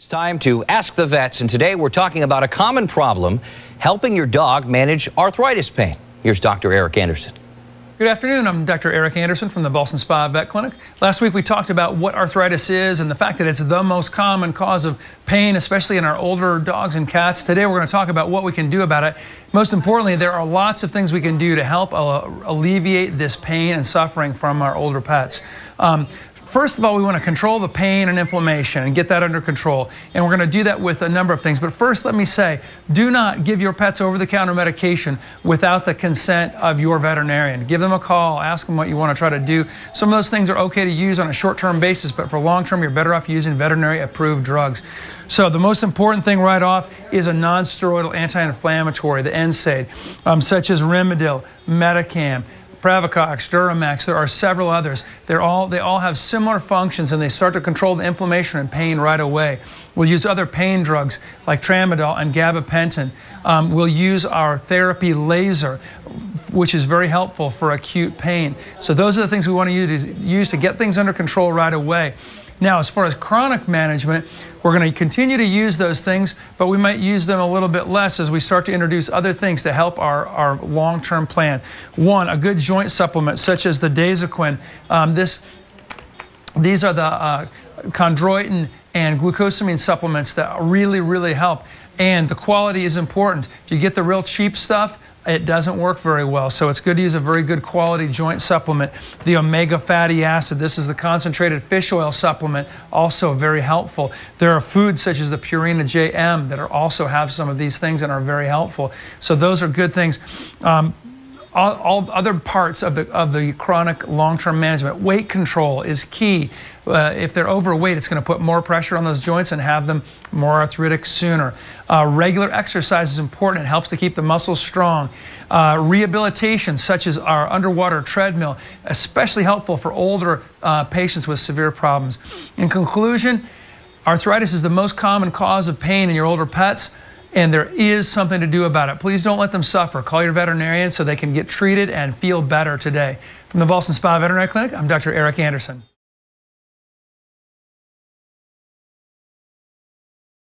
It's time to ask the vets, and today we're talking about a common problem, helping your dog manage arthritis pain. Here's Dr. Eric Anderson. Good afternoon. I'm Dr. Eric Anderson from the Ballston Spa Vet Clinic. Last week we talked about what arthritis is and the fact that it's the most common cause of pain, especially in our older dogs and cats. Today we're going to talk about what we can do about it. Most importantly, there are lots of things we can do to help alleviate this pain and suffering from our older pets. First of all, we want to control the pain and inflammation and get that under control. And we're going to do that with a number of things. But first, let me say, do not give your pets over-the-counter medication without the consent of your veterinarian. Give them a call. Ask them what you want to try to do. Some of those things are okay to use on a short-term basis, but for long-term, you're better off using veterinary-approved drugs. So the most important thing right off is a non-steroidal anti-inflammatory, the NSAID, such as Rimadyl, Metacam, Pravacox, Duramax. There are several others. They all have similar functions, and they start to control the inflammation and pain right away. We'll use other pain drugs like Tramadol and Gabapentin. We'll use our therapy laser, which is very helpful for acute pain. So those are the things we want to use to get things under control right away. Now, as far as chronic management, we're going to continue to use those things, but we might use them a little bit less as we start to introduce other things to help our long-term plan. One, a good joint supplement such as the Dasequin. These are the chondroitin and glucosamine supplements that really help. And the quality is important. If you get the real cheap stuff, it doesn't work very well. So it's good to use a very good quality joint supplement. The omega fatty acid, this is the concentrated fish oil supplement, also very helpful. There are foods such as the Purina JM that also have some of these things and are very helpful. So those are good things. All other parts of the chronic long-term management. Weight control is key. If they're overweight, it's going to put more pressure on those joints and have them more arthritic sooner. Regular exercise is important. It helps to keep the muscles strong. Rehabilitation, such as our underwater treadmill, especially helpful for older patients with severe problems. In conclusion, arthritis is the most common cause of pain in your older pets, and there is something to do about it. Please don't let them suffer. Call your veterinarian so they can get treated and feel better today. From the Ballston Spa Veterinary Clinic, I'm Dr. Eric Anderson.